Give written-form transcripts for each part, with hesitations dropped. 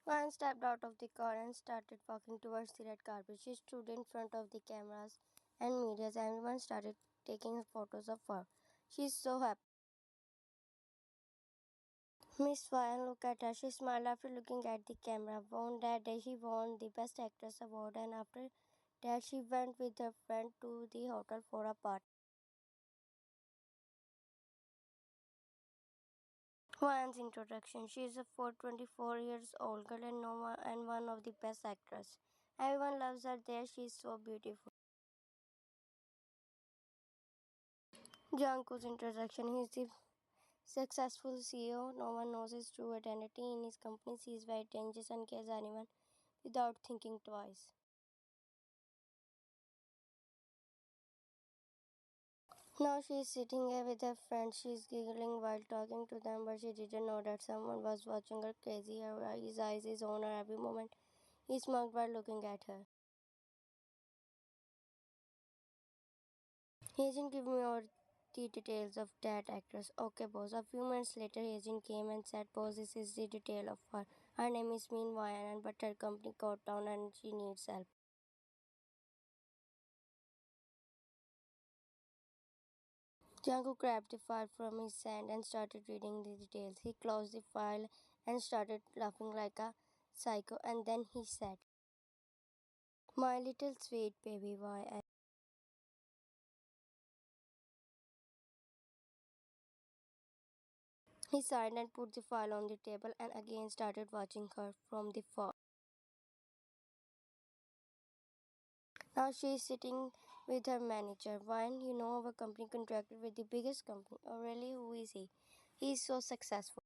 Ryan stepped out of the car and started walking towards the red carpet. She stood in front of the cameras and media. Everyone started taking photos of her. She's so happy. Miss Ryan looked at her. She smiled after looking at the camera. On that day, she won the Best Actress award, and after that, she went with her friend to the hotel for a party. Ryan's introduction. She is a 24 years old girl and, and one of the best actresses. Everyone loves her there. She is so beautiful. Jungkook's introduction. He is the successful CEO. No one knows his true identity. In his company, he is very dangerous and kills anyone without thinking twice. Now she is sitting here with her friends. She is giggling while talking to them, but she didn't know that someone was watching her crazy. His eyes is on her every moment. He smiled while looking at her. Agent, give me all the details of that actress. Okay, boss. A few minutes later, agent came and said, boss, this is the detail of her. Her name is Min Wayan, but her company got down and she needs help. Django grabbed the file from his hand and started reading the details. He closed the file and started laughing like a psycho, and then he said, my little sweet baby, why? He sighed and put the file on the table and again started watching her from the far. Now she is sitting with her manager. Wine, you know our company contracted with the biggest company. Oh really, who is he? He is so successful.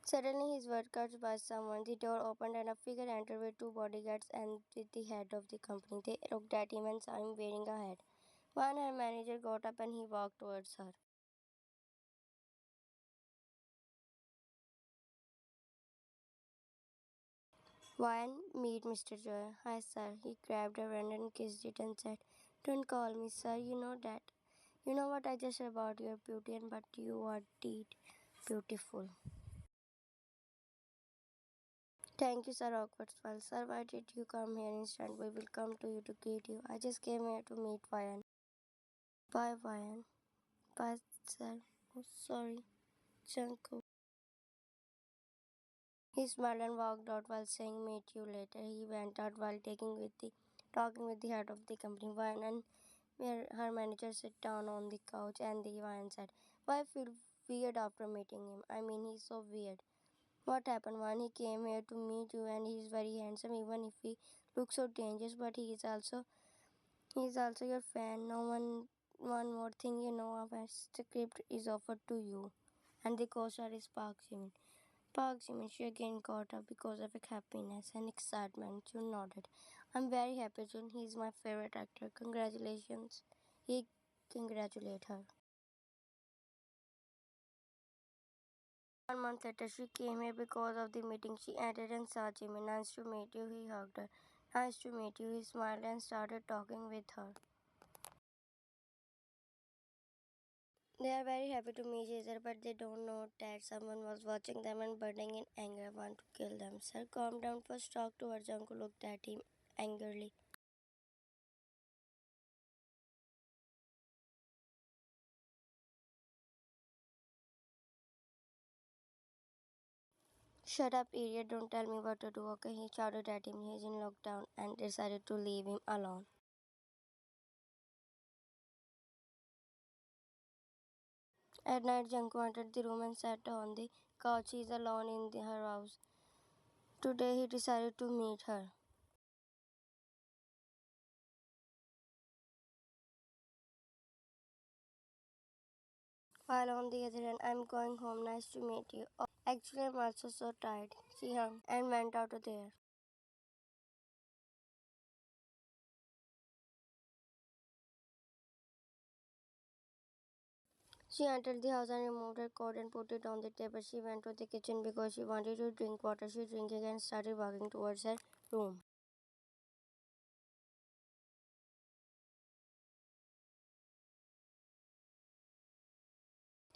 Suddenly his word cut by someone. The door opened and a figure entered with two bodyguards and with the head of the company. They looked at him and saw him wearing a hat. One her manager got up and he walked towards her. One, meet Mr. Joy. Hi, sir. He grabbed her hand and kissed it and said, don't call me sir, you know that. You know what I just said about your beauty, and but you are indeed beautiful. Thank you, Sir Awkward. Sir, why did you come here instant? We will come to you to greet you. I just came here to meet Vayan. Bye, Vayan. Bye, sir. Oh, sorry, Janko. He smiled and walked out while saying, meet you later. He went out while talking with the head of the company, Vayan, and where her manager sat down on the couch, and the Vayan said, why I feel weird after meeting him? I mean, he's so weird. What happened? One, he came here to meet you and he's very handsome even if he looks so dangerous, but he is also your fan. No one more thing, you know, our script is offered to you. And the co-star is Park Jimin. Park Jimin, she again got up because of happiness and excitement. Jun nodded. I'm very happy, Jun. He's my favorite actor. Congratulations. He congratulated her. 1 month later, she came here because of the meeting. She entered and saw Jimmy. Nice to meet you. He hugged her. Nice to meet you. He smiled and started talking with her. They are very happy to meet each other, but they don't know that someone was watching them and burning in anger, want to kill them. Sir, calm down. First, talk to her. Junko looked at him angrily. Shut up, idiot. Don't tell me what to do, okay? He shouted at him. Hyejin looked down and decided to leave him alone. At night, Junko entered the room and sat on the couch. He is alone in her house. Today, he decided to meet her. While on the other hand, I'm going home. Nice to meet you. Oh, actually, I'm also so tired. She hung and went out of there. She entered the house and removed her coat and put it on the table. She went to the kitchen because she wanted to drink water. She drank it and started walking towards her room.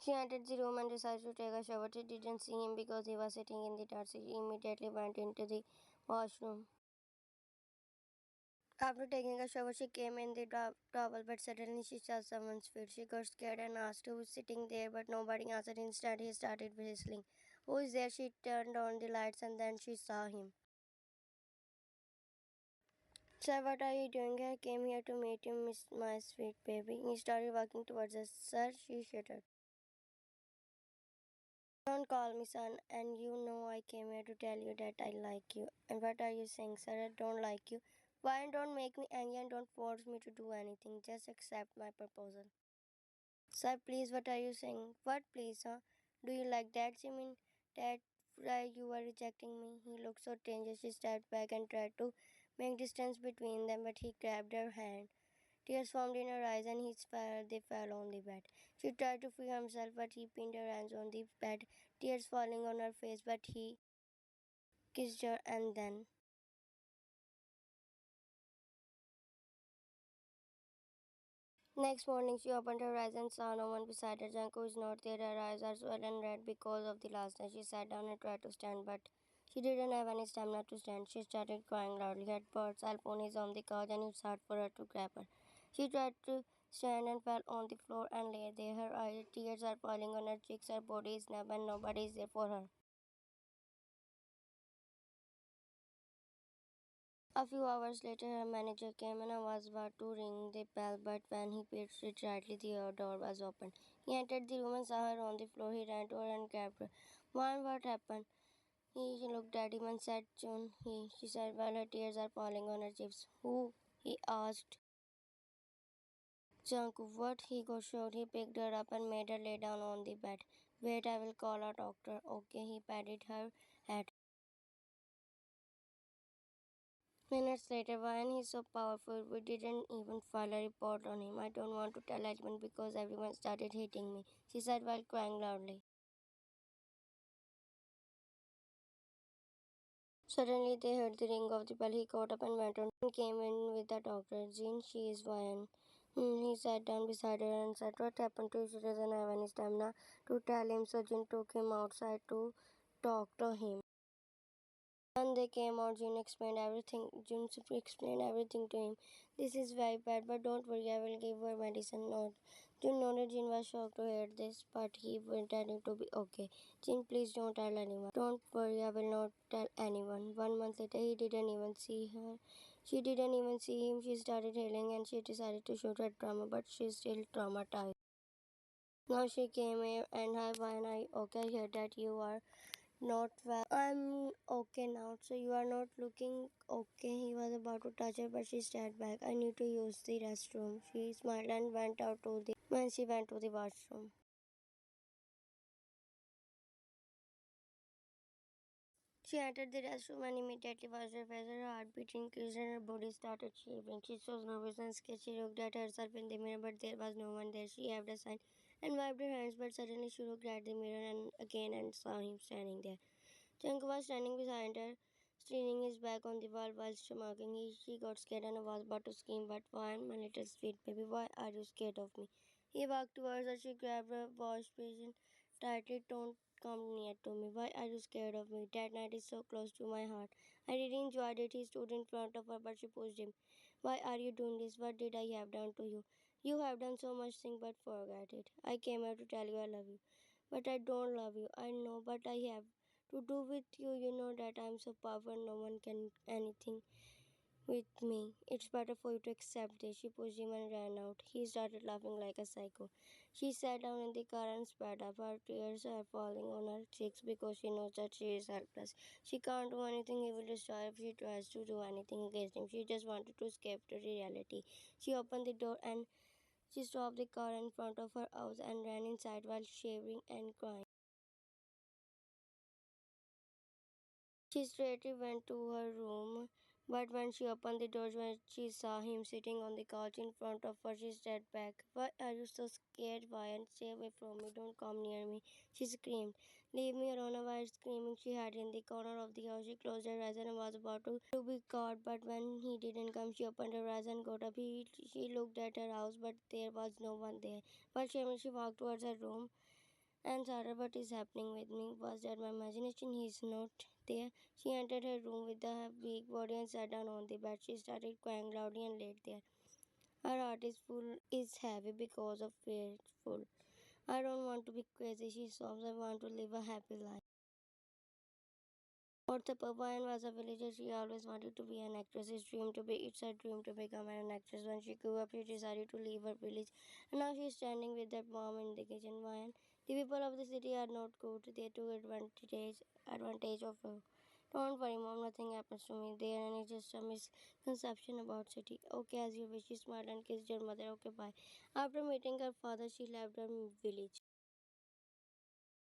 She entered the room and decided to take a shower. She didn't see him because he was sitting in the dark. She immediately went into the washroom. After taking a shower, she came in the towel, but suddenly she saw someone's feet. She got scared and asked who was sitting there, but nobody answered. Instead, he started whistling. Who is there? She turned on the lights and then she saw him. Sir, what are you doing? I came here to meet you, Miss my sweet baby. He started walking towards us. Sir, she shuddered. Don't call me son, and you know I came here to tell you that I like you. And what are you saying, sir? I don't like you. Why don't make me angry and don't force me to do anything. Just accept my proposal. Sir, please, what are you saying? What, please, huh? Do you like that? You mean that why you were rejecting me? He looked so dangerous. She stepped back and tried to make distance between them, but he grabbed her hand. Tears formed in her eyes and they fell on the bed. She tried to free herself, but he pinned her hands on the bed, tears falling on her face, but he kissed her and then. Next morning, she opened her eyes and saw no one beside her. Janko is not there. Her eyes are swollen red because of the last night. She sat down and tried to stand, but she didn't have any stamina to stand. She started crying loudly. At birds, Alphonse on the couch, and it's hard for her to grab her. She tried to stand and fell on the floor and lay there. Her eyes, tears are falling on her cheeks. Her body is numb, and nobody is there for her. A few hours later, her manager came and I was about to ring the bell, but when he pressed it rightly, the door was open. He entered the room and saw her on the floor. He ran to her and grabbed her. Mom, what happened? He looked at him and said, June. She said while her tears are falling on her cheeks. Who? He asked. Jungkook, what? He got shocked. He picked her up and made her lay down on the bed. Wait, I will call a doctor. Okay, he patted her head. Minutes later, Ryan, he's so powerful, we didn't even file a report on him. I don't want to tell anyone because everyone started hating me, she said while crying loudly. Suddenly, they heard the ring of the bell. He got up and went on and came in with the doctor. Jean, she is Ryan. He sat down beside her and said, what happened to you? She doesn't have any stamina to tell him, so Jean took him outside to talk to him. When they came out, June explained everything to him. This is very bad, but don't worry, I will give her medicine. Not. June nodded. Jin was shocked to hear this, but he pretended to be okay. Jin, please don't tell anyone. Don't worry, I will not tell anyone. 1 month later, he didn't even see her. She didn't even see him. She started healing and she decided to shoot her trauma, but she's still traumatized. Now she came here and hi, Vine, I okay, I hear that you are not well. I'm okay now. So you are not looking okay. He was about to touch her, but she stepped back. I need to use the restroom. She smiled and went out to the when she went to the washroom. She entered the restroom and immediately washed her face. Her heartbeat increased and her body started shivering. She was nervous and scared. She looked at herself in the mirror, but there was no one there. She waved a sign and wiped her hands, but suddenly she looked at the mirror and again and saw him standing there. Chunk was standing behind her, leaning his back on the wall while smoking. She got scared and was about to scream, but why, my little sweet baby, why are you scared of me? He walked towards her. She grabbed her wash basin tightly. Don't come near to me. Why are you scared of me? That night is so close to my heart. I really enjoyed it. He stood in front of her, but she pushed him. Why are you doing this? What did I have done to you? You have done so much thing, but forget it. I came here to tell you I love you. But I don't love you. I know, but I have to do with you. You know that I'm so powerful, no one can anything with me. It's better for you to accept this. She pushed him and ran out. He started laughing like a psycho. She sat down in the car and sped up. Her tears are falling on her cheeks because she knows that she is helpless. She can't do anything. He will destroy if she tries to do anything against him. She just wanted to escape to reality. She opened the door and she stopped the car in front of her house and ran inside while shivering and crying. She straightly went to her room, but when she opened the door, when she saw him sitting on the couch in front of her, she stepped back. Why are you so scared? Why? And stay away from me. Don't come near me. She screamed. Leave me alone. While screaming, she hid in the corner of the house. She closed her eyes and was about to be caught, but when he didn't come, she opened her eyes and got up. She looked at her house, but there was no one there. While she walked towards her room, And Sarah, what is happening with me? Was that my imagination? He's not there. She entered her room with a weak body and sat down on the bed. She started crying loudly and laid there. Her heart is heavy because of fearful. I don't want to be crazy, she sobs. I want to live a happy life. Ortha Papayan was a villager. She always wanted to be an actress. It's her dream to become an actress. When she grew up, she decided to leave her village. And now she's standing with her mom in the kitchen. Why? The people of the city are not good. They took advantage of her. Don't worry, mom, nothing happens to me there, and it's just a misconception about city. Okay, as you wish. She smiled and kissed her mother. Okay, bye. After meeting her father, she left her village.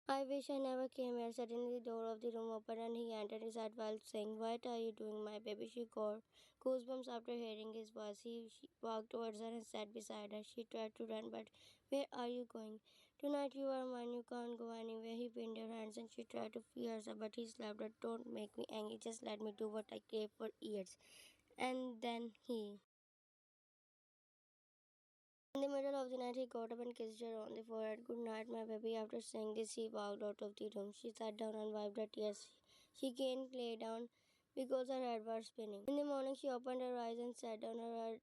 I wish I never came here. Suddenly, the door of the room opened and he entered his head while saying, "What are you doing, my baby?" She got goosebumps after hearing his voice. She walked towards her and sat beside her. She tried to run, but where are you going? Tonight you are mine. You can't go anywhere. He pinned her hands and she tried to free herself, but he slapped her. Don't make me angry. Just let me do what I crave for years. And then he. In the middle of the night, he got up and kissed her on the forehead. Good night, my baby. After saying this, he walked out of the room. She sat down and wiped her tears. She can't lay down because her head was spinning. In the morning, she opened her eyes and sat down. Her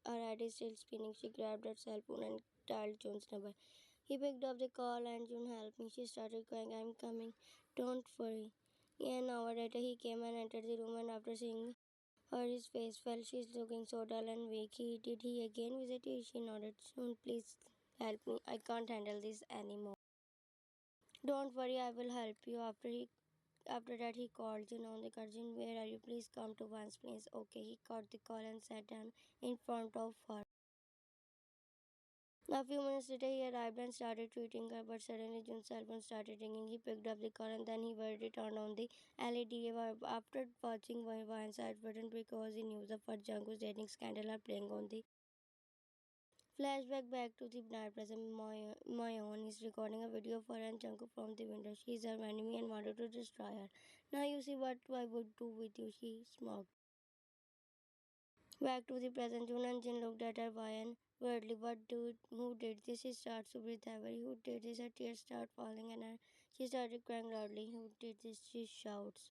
head is still spinning. She grabbed her cell phone and dialed June's number. He picked up the call and June helped me. She started crying. I'm coming. Don't worry. An hour later, he came and entered the room, and after seeing her his face fell. She's looking so dull and weak. Did he again visit you? She nodded. Soon, please help me. I can't handle this anymore. Don't worry, I will help you. After that he called June on the curtain. Where are you? Please come to one's place. Okay, he caught the call and sat down in front of her. A few minutes later, he arrived and started treating her, but suddenly June's cell phone started ringing. He picked up the call and then he worriedly turned on the LED. After watching one side button because he knew the first Jungkook's dating scandal are playing on the flashback back to the night present. Moyeon is recording a video of her and Jungkook from the window. She is her enemy and wanted to destroy her. Now you see what I would do with you, she smoked. Back to the present, June and Jin looked at her and weirdly. Who did this? She starts to breathe heavily. Who did this? Her tears start falling and she started crying loudly. Who did this? She shouts.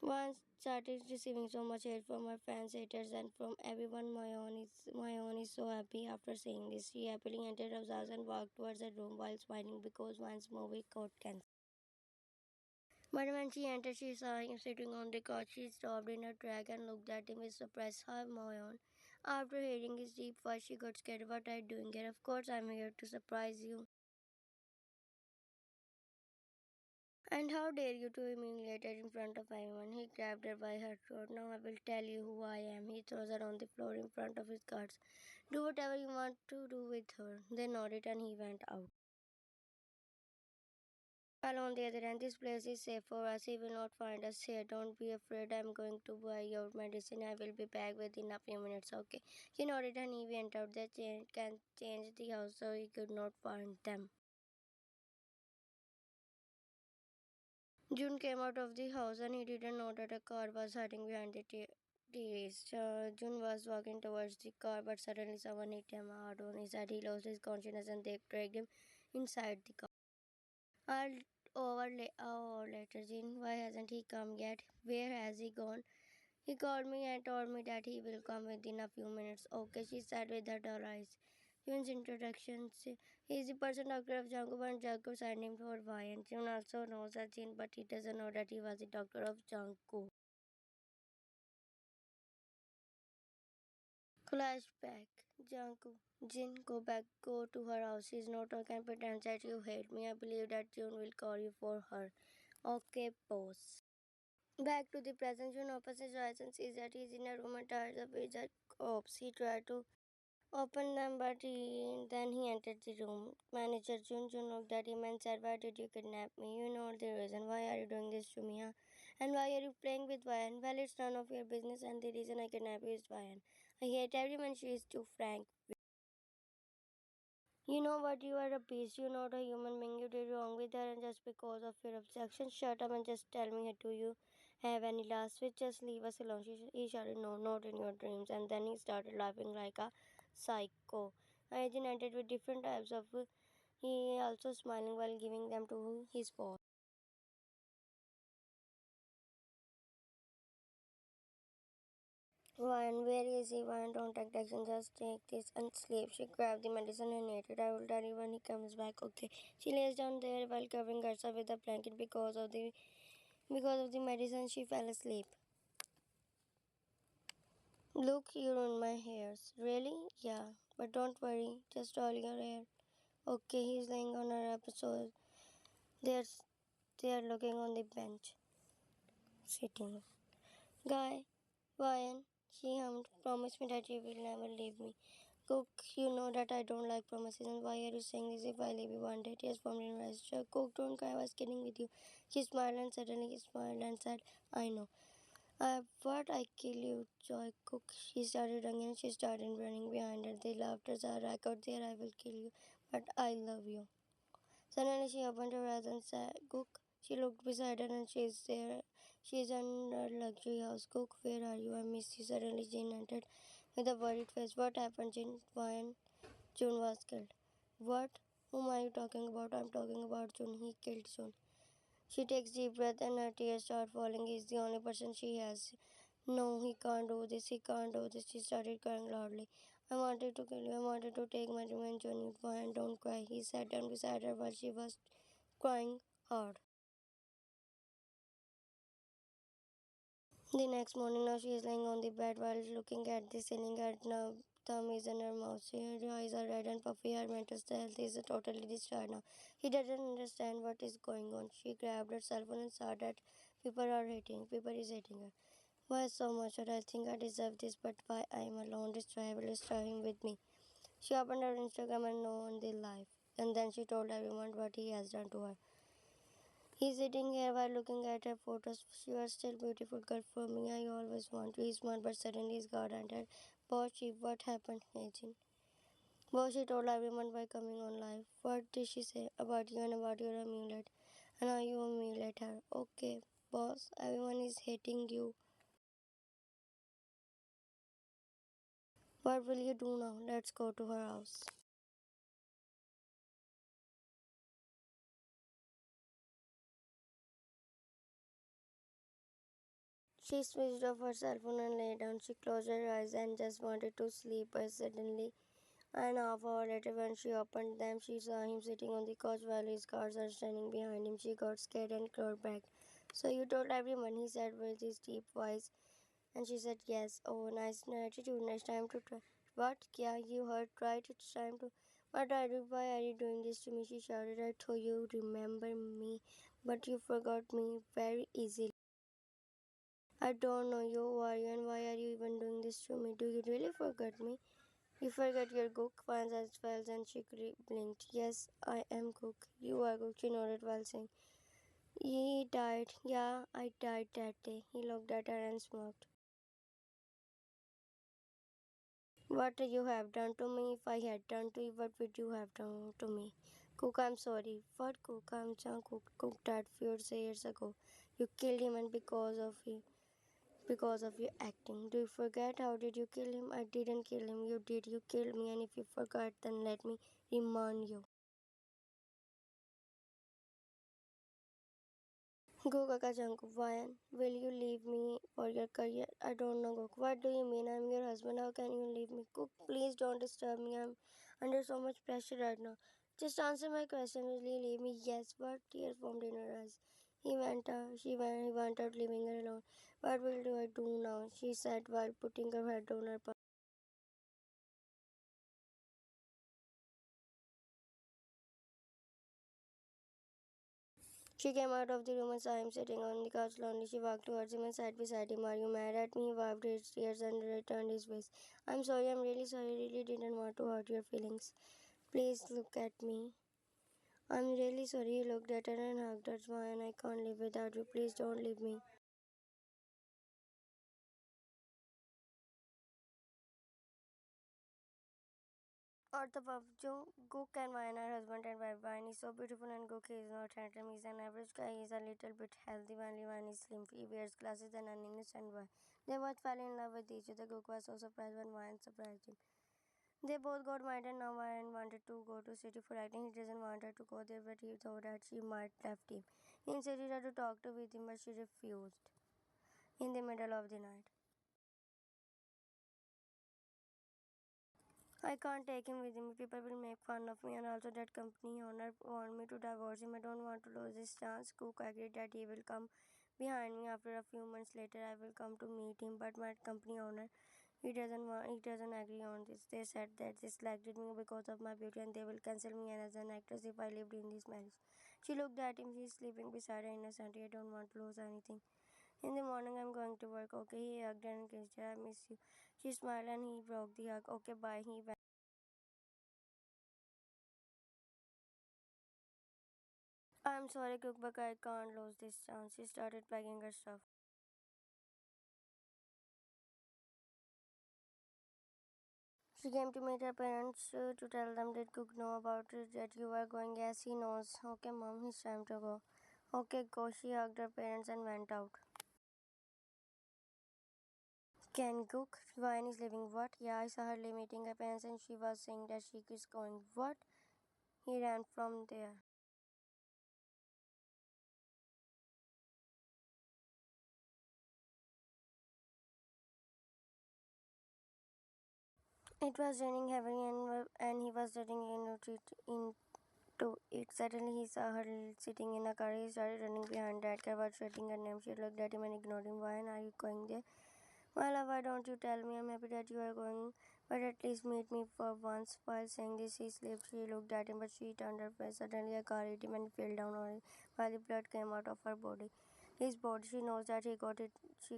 Once started receiving so much hate from her fans, haters, and from everyone. My own is so happy after saying this. She happily entered her house and walked towards her room while smiling because once movie got cancelled. But when she entered, she saw him sitting on the couch. She stopped in her track and looked at him with surprise. Hi, Moyon. After hearing his deep voice, she got scared. What are you doing here? Of course, I'm here to surprise you. And how dare you to humiliate her in front of everyone? He grabbed her by her throat. Now I will tell you who I am. He throws her on the floor in front of his guards. Do whatever you want to do with her. They nodded and he went out. While on the other hand, this place is safe for us. He will not find us here. Don't be afraid. I'm going to buy your medicine. I will be back within a few minutes. Okay. She nodded and he went out. They can change the house so he could not find them. June came out of the house and he didn't know that a car was hiding behind the trees. June was walking towards the car, but suddenly someone hit him hard on his head. He lost his consciousness and they dragged him inside the car. I'll hour later, Jin, why hasn't he come yet? Where has he gone? He called me and told me that he will come within a few minutes. Okay, she said with her dull eyes. Jun's introduction. He is the person doctor of Jungkook and Jungkook signed him for Y. And Jun also knows that Jin, but he doesn't know that he was the doctor of Jungkook. Flashback. Jungkook. Jin, go to her house. She's not okay and pretends that you hate me. I believe that Jun will call you for her. Okay, boss. Back to the present, Jun opens his eyes and sees that he's in a room and tired of his corpse. He tried to open them, but then he entered the room. Manager Jun looked at him and said, "Why did you kidnap me? You know the reason. Why are you doing this to me, huh? And why are you playing with Vayan? Well, it's none of your business, and the reason I kidnap you is Vayan. I hate everyone. She is too frank. You know what? You are a beast. You're not a human being. You did wrong with her, and just because of your objection, shut up and just tell me, do you have any last wish? Just leave us alone." He shouted, "No, not in your dreams." And then he started laughing like a psycho. Hygiene entered with different types of He also smiling while giving them to his boss. Wine, where is he? Wine, don't take action, just take this and sleep. She grabbed the medicine and ate it. I will tell you when he comes back, okay? She lays down there while covering herself with a blanket because of the medicine. She fell asleep. Look, you ruined my hairs. Really? Yeah. But don't worry, just all your hair. Okay, he's laying on her episode. They're they are looking on the bench, sitting. Guy, Ryan, she hummed, promise me that you will never leave me. Cook, you know that I don't like promises, and why are you saying this if I leave you one day? Tears from her eyes. Cook, don't cry, I was kidding with you. She smiled and suddenly he smiled and said, I know. What I kill you, Joy Cook. She started running and she started running behind her. They laughed as I echoed there, I will kill you, but I love you. Suddenly she opened her eyes and said, Cook. She looked beside her and she's there. She's in her luxury house. Cook, where are you? I miss you. Suddenly Jane entered with a worried face. What happened, Jane? Why? June was killed. What? Whom are you talking about? I'm talking about June. He killed June. She takes deep breath and her tears start falling. He's the only person she has. No, he can't do this. He can't do this. She started crying loudly. I wanted to kill you. I wanted to take my revenge on you. Why? Don't cry. He sat down beside her while she was crying hard. The next morning, now she is lying on the bed while looking at the ceiling. Her now thumb is in her mouth. Her eyes are red and puffy. Her mental health is totally destroyed now. He doesn't understand what is going on. She grabbed her cell phone and saw that people is hating her. Why so much? Or I think I deserve this, but why I am alone? Destroy, I will destroy him with me. She opened her Instagram and known the life. And then she told everyone what he has done to her. He's sitting here while looking at her photos. She was still beautiful girl for me. I always want to. He's smart, but suddenly he's got entered. Bossy, what happened, Agent? Bossy told everyone by coming on live. What did she say about you and about your amulet? And how you emulate her? Okay, boss, everyone is hating you. What will you do now? Let's go to her house. She switched off her cell phone and lay down. She closed her eyes and just wanted to sleep, but suddenly an half hour later, when she opened them, she saw him sitting on the couch while his cars are standing behind him. She got scared and clawed back. So you told everyone, he said with his deep voice. And she said, yes. Oh, nice attitude. Nice time to try. What? Yeah, you heard right. It's time to. What are you? Why are you doing this to me? She shouted. I told you, remember me. But you forgot me very easily. I don't know you, who are you, and why are you even doing this to me? Do you really forget me? You forget your cook, once as well, and she blinked. Yes, I am cook. You are cook, she nodded while saying. He died. Yeah, I died that day. He looked at her and smirked. What you have done to me, if I had done to you, what would you have done to me? Cook, I'm sorry. What cook? I'm John Cook. Cook died few years ago. You killed him and because of your acting. Do you forget how did you kill him? I didn't kill him. You did. You killed me, and if you forgot, then let me remind you. Go Kakachank, why will you leave me for your career? I don't know, Cook. What do you mean? I'm your husband. How can you leave me? Cook, please don't disturb me. I'm under so much pressure right now. Just answer my question. Will you leave me? Yes. What? Tears formed in her eyes. He went out. He went out, leaving her alone. What will do I do now? She said while putting her head on her palm. She came out of the room and saw him sitting on the couch lonely. She walked towards him and sat beside him. Are you mad at me? He wiped his tears and returned his face. I'm sorry, I'm really sorry. I really didn't want to hurt your feelings. Please look at me. I'm really sorry. He looked at her and hugged her. Why? And I can't live without you. Please don't leave me. Earth above Joe, Gook and Vine are husband and wife. Vine is so beautiful and Gook is not handsome. He's an average guy. He's a little bit healthy. Only Vine is slim. He wears glasses and an innocent boy. They both fell in love with each other. Gook was so surprised when Vine surprised him. They both got married and now Ryan wanted to go to city for acting. He doesn't want her to go there, but he thought that she might left him. He insisted her to talk to with him, but she refused. In the middle of the night. I can't take him with me. People will make fun of me, and also that company owner want me to divorce him. I don't want to lose this chance. Cook agreed that he will come behind me. After a few months later, I will come to meet him, but my company owner he doesn't agree on this. They said that they selected me because of my beauty and they will cancel me as an actress if I lived in this marriage. She looked at him. He's sleeping beside her innocently. I don't want to lose anything. In the morning, I'm going to work. Okay, he hugged her and kissed her. I miss you. She smiled and he broke the hug. Okay, bye. He went. I'm sorry, Cook, but I can't lose this chance. She started packing her stuff. She came to meet her parents to tell them that Cook know about it, that you are going. Yes, he knows. Okay, mom, it's time to go. Okay, go. She hugged her parents and went out. Can Cook? Ryan is leaving. What? Yeah, I saw her meeting her parents and she was saying that she is going. What? He ran from there. It was raining heavily and he was getting into it. Suddenly he saw her sitting in a car. He started running behind that car, was shouting her name. She looked at him and ignored him. Why are you going there? Well, why don't you tell me? I'm happy that you are going, but at least meet me for once. While saying this, she slipped. She looked at him, but she turned her face. Suddenly, a car hit him and he fell down on it, while the blood came out of her body. His body. She knows that he got it. He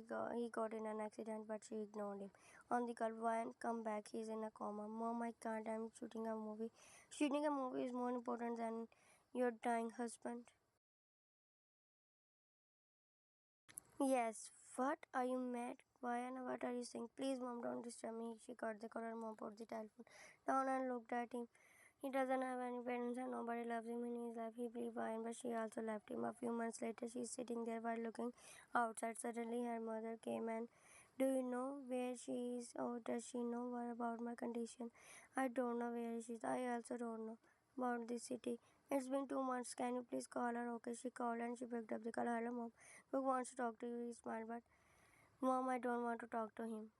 got in an accident, but she ignored him. On the call, Ryan, come back. He's in a coma. Mom, I can't. I'm shooting a movie. Shooting a movie is more important than your dying husband. Yes. What? Are you mad? Vayana, what are you saying? Please, mom, don't disturb me. She got the collar. Mom put the telephone down and looked at him. He doesn't have any parents and nobody loves him in his life. He believed Vine, but she also left him. A few months later, she's sitting there while looking outside. Suddenly, her mother came and, do you know where she is? Oh, does she know what about my condition? I don't know where she is. I also don't know about the city. It's been 2 months. Can you please call her? Okay, she called and she picked up the call. Hello, mom. Who wants to talk to you? He smiled, but mom, I don't want to talk to him.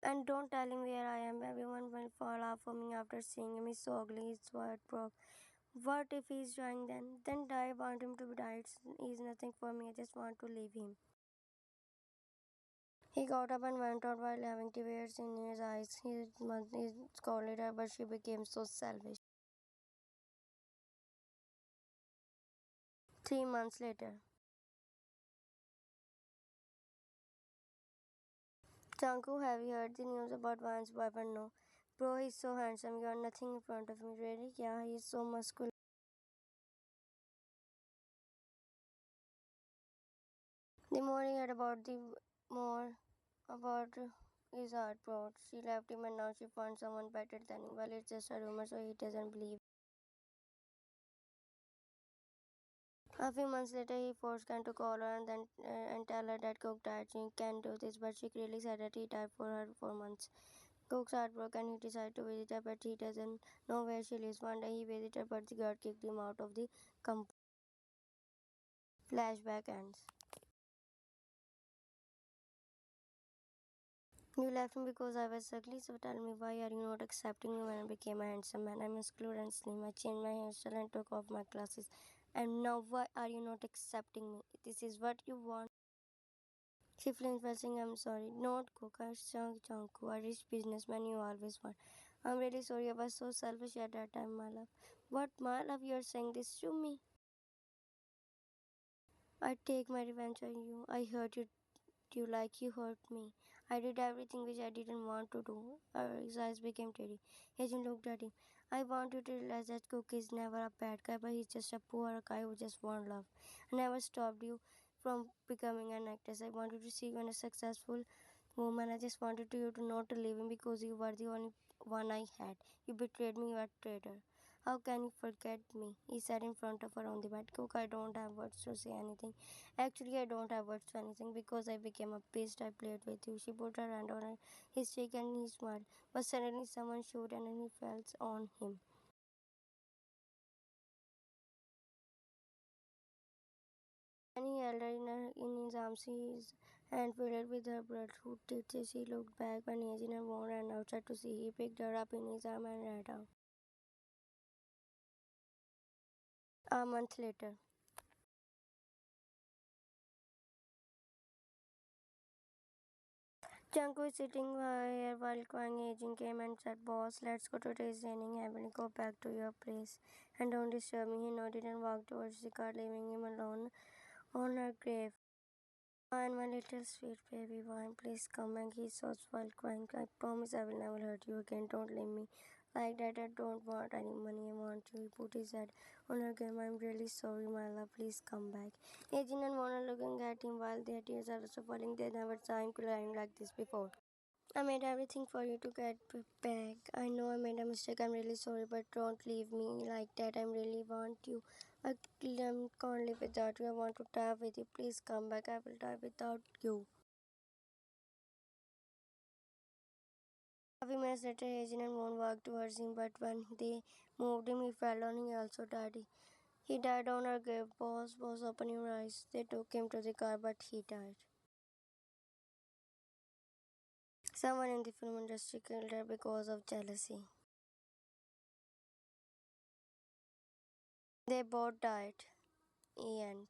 And don't tell him where I am. Everyone will fall off for me after seeing him. He's so ugly. His sweat broke. What if he's dying then? Then die. I want him to die. He's nothing for me. I just want to leave him. He got up and went out while having tears in his eyes. He scolded her, but she became so selfish. 3 months later. Janku, have you heard the news about Van's boyfriend? No. Bro, he's so handsome. You are nothing in front of me. Really? Yeah, he's so muscular. The more he heard about the more about his heart broke. She left him and now she found someone better than him. Well, it's just a rumor, so he doesn't believe. A few months later, he forced Ken to call her and then and tell her that Cook died. She can do this, but she clearly said that he died for her for months. Cook's heart broke and he decided to visit her, but he doesn't know where she lives. One day he visited her, but the guard kicked him out of the company. Flashback ends. You left me because I was ugly, so tell me why are you not accepting me when I became a handsome man? I'm muscular and slim. I changed my hairstyle and took off my glasses. And now why are you not accepting me? This is what you want. She flinched, saying, I'm sorry. Not Koka Chanku, a rich businessman you always want. I'm really sorry I was so selfish at that time, my love. What, my love, you're saying this to me? I take my revenge on you. I hurt you like you hurt me. I did everything which I didn't want to do. His eyes became teary. Agent looked at him. I want you to realize that Cook is never a bad guy, but he's just a poor guy who just wants love. I never stopped you from becoming an actress. I wanted to see you as a successful woman. I just wanted you to not to leave him because you were the only one I had. You betrayed me, you are a traitor. How can you forget me? He sat in front of her on the bed. Cook, I don't have words to say anything. Actually, I don't have words to anything because I became a beast. I played with you. She put her hand on his cheek and he smiled. But suddenly someone showed and he fell on him. And he held her in his arms, his hand filled with her blood. Who did this? He looked back when Hazen and Vaughn ran outside to see. He picked her up in his arm and ran out. A month later. Janko is sitting here while crying. Aging came and said, Boss, let's go to it is raining heavily. Go back to your place and don't disturb me. He nodded and walked towards the car, leaving him alone on her grave. And my little sweet baby Vine, please come back. He sobbed while crying. I promise I will never hurt you again. Don't leave me like that. I don't want any money. I want you. He put his head on her grave. I'm really sorry, my love. Please come back. Aging and Mona looking at him while their tears are also falling. They never saw him crying like this before. I made everything for you to get back. I know I made a mistake. I'm really sorry, but don't leave me like that. I really want you. I can't live without you. I want to die with you. Please come back. I will die without you. A few minutes later, Hazen and Moon walked towards him, but when they moved him, he fell down. He also died. He died on our grave. Boss, open your eyes. They took him to the car, but he died. Someone in the film industry killed her because of jealousy. They both died. The end.